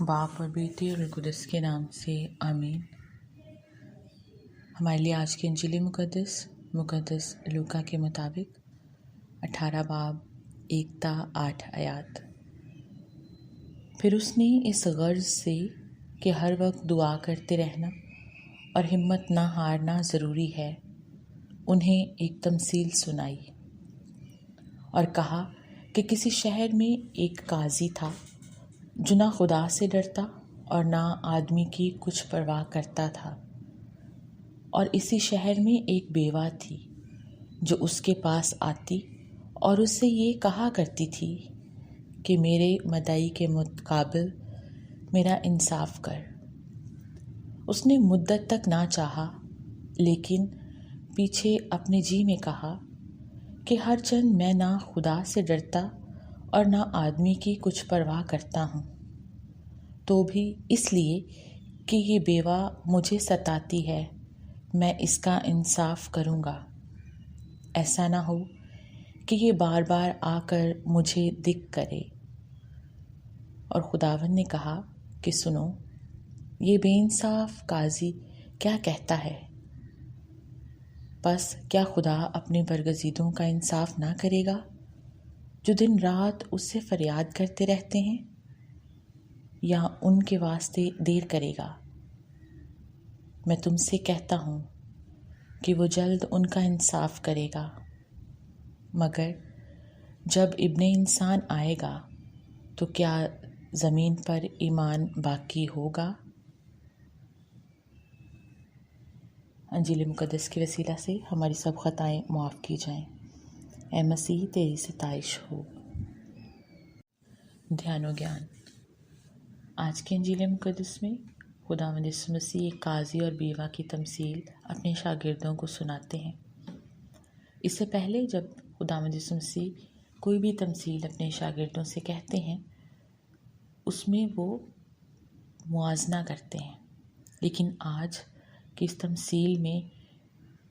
बाप और बेटे और कुदस के नाम से आमीन। हमारे लिए आज की इंजील मुकद्दस लूका के मुताबिक 18 बाब 1-8 आयात। फिर उसने इस गर्ज से कि हर वक्त दुआ करते रहना और हिम्मत ना हारना ज़रूरी है, उन्हें एक तमसील सुनाई और कहा कि किसी शहर में एक काजी था जो ना खुदा से डरता और ना आदमी की कुछ परवाह करता था। और इसी शहर में एक बेवा थी जो उसके पास आती और उससे ये कहा करती थी कि मेरे मदई के मुकाबिल मेरा इंसाफ कर। उसने मुद्दत तक ना चाहा, लेकिन पीछे अपने जी में कहा कि हर चंद मैं ना खुदा से डरता और ना आदमी की कुछ परवाह करता हूँ, तो भी इसलिए कि ये बेवा मुझे सताती है, मैं इसका इंसाफ करूँगा। ऐसा ना हो कि ये बार बार आकर मुझे दिक करे। और खुदावन ने कहा कि सुनो, ये बेइंसाफ काजी क्या कहता है। बस क्या खुदा अपने बरगज़ीदों का इंसाफ ना करेगा जो दिन रात उससे फरियाद करते रहते हैं, या उनके वास्ते देर करेगा। मैं तुमसे कहता हूँ कि वो जल्द उनका इंसाफ करेगा। मगर जब इब्ने इंसान आएगा तो क्या ज़मीन पर ईमान बाकी होगा। इंजील मुकद्दस के वसीला से हमारी सब खताएं माफ़ की जाएं। ए मसीह, तेरी सताइश हो। ध्यान व ज्ञान। आज के इंजील मुकद्दस में खुदावंद यीशु मसीह एक काजी और बेवा की तमसील अपने शागिर्दों को सुनाते हैं। इससे पहले जब खुदावंद यीशु मसीह कोई भी तमसील अपने शागिर्दों से कहते हैं, उसमें वो मुआजना करते हैं। लेकिन आज की इस तमसील में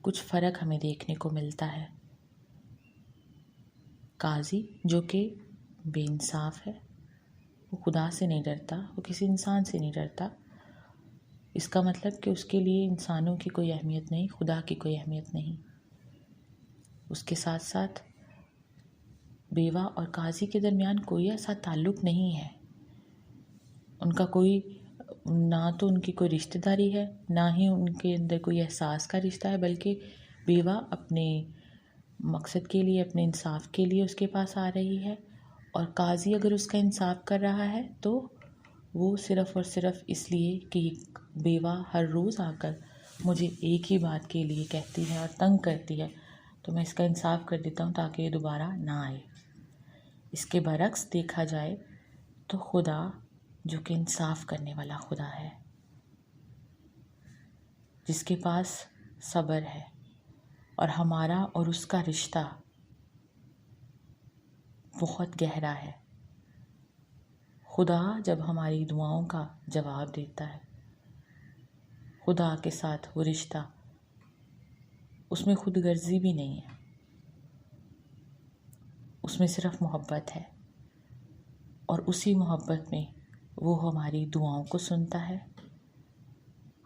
कुछ फ़र्क हमें देखने को मिलता है। काजी जो कि बेइंसाफ है, वो खुदा से नहीं डरता, वो किसी इंसान से नहीं डरता। इसका मतलब कि उसके लिए इंसानों की कोई अहमियत नहीं, खुदा की कोई अहमियत नहीं। उसके साथ साथ बेवा और काजी के दरमियान कोई ऐसा ताल्लुक़ नहीं है। उनका कोई ना तो उनकी कोई रिश्तेदारी है, ना ही उनके अंदर कोई एहसास का रिश्ता है, बल्कि बेवा अपने मकसद के लिए, अपने इंसाफ के लिए उसके पास आ रही है। और काजी अगर उसका इंसाफ कर रहा है तो वो सिर्फ़ और सिर्फ इसलिए कि बेवा हर रोज़ आकर मुझे एक ही बात के लिए कहती है और तंग करती है, तो मैं इसका इंसाफ कर देता हूँ ताकि ये दोबारा ना आए। इसके बरक्स देखा जाए तो खुदा जो कि इंसाफ करने वाला खुदा है, जिसके पास सब्र है, और हमारा और उसका रिश्ता बहुत गहरा है। खुदा जब हमारी दुआओं का जवाब देता है, खुदा के साथ वो रिश्ता, उसमें खुद गर्जी भी नहीं है, उसमें सिर्फ मोहब्बत है। और उसी मोहब्बत में वो हमारी दुआओं को सुनता है,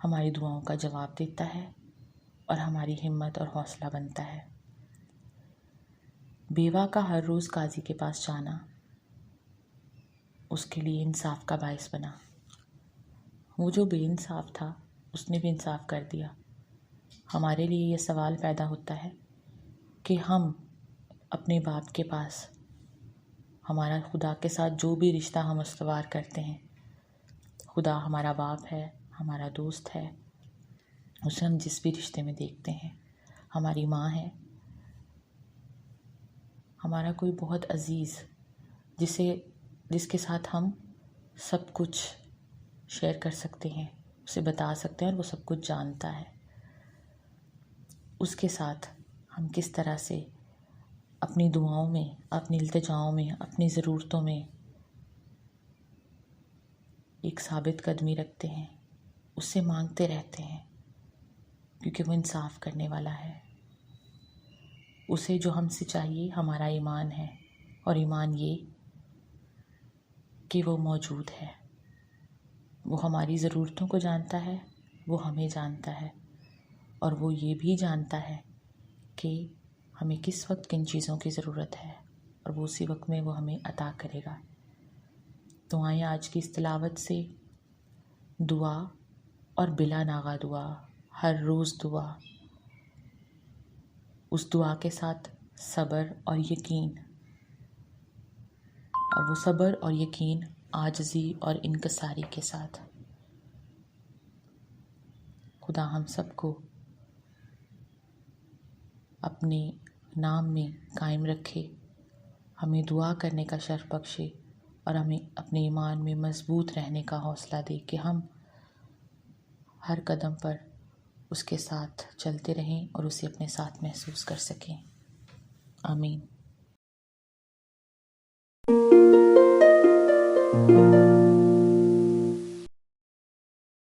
हमारी दुआओं का जवाब देता है और हमारी हिम्मत और हौसला बनता है। बेवा का हर रोज़ काजी के पास जाना उसके लिए इंसाफ का बायस बना। वो जो बेइंसाफ था उसने भी इंसाफ कर दिया। हमारे लिए ये सवाल पैदा होता है कि हम अपने बाप के पास, हमारा खुदा के साथ जो भी रिश्ता हम استوار करते हैं, खुदा हमारा बाप है, हमारा दोस्त है, उसे हम जिस भी रिश्ते में देखते हैं, हमारी माँ है, हमारा कोई बहुत अजीज़ जिसके साथ हम सब कुछ शेयर कर सकते हैं, उसे बता सकते हैं और वो सब कुछ जानता है, उसके साथ हम किस तरह से अपनी दुआओं में, अपनी इल्तिजाओं में, अपनी ज़रूरतों में एक साबित कदमी रखते हैं, उससे मांगते रहते हैं। کیونکہ وہ انصاف کرنے والا ہے۔ اسے جو ہم سے چاہیے ہمارا ایمان ہے، اور ایمان یہ کہ وہ موجود ہے، وہ ہماری ضرورتوں کو جانتا ہے، وہ ہمیں جانتا ہے، اور وہ یہ بھی جانتا ہے کہ ہمیں کس وقت کن چیزوں کی ضرورت ہے، اور وہ اسی وقت میں وہ ہمیں عطا کرے گا۔ تو آئیں آج کی اس تلاوت سے دعا اور بلا ناغہ دعا، ہر روز دعا، اس دعا کے ساتھ صبر اور یقین، اور وہ صبر اور یقین عاجزی اور انکساری کے ساتھ۔ خدا ہم سب کو اپنے نام میں قائم رکھے، ہمیں دعا کرنے کا شرف بخشے، اور ہمیں اپنے ایمان میں مضبوط رہنے کا حوصلہ دے کہ ہم ہر قدم پر اس کے ساتھ چلتے رہیں اور اسے اپنے ساتھ محسوس کر سکیں۔ آمین۔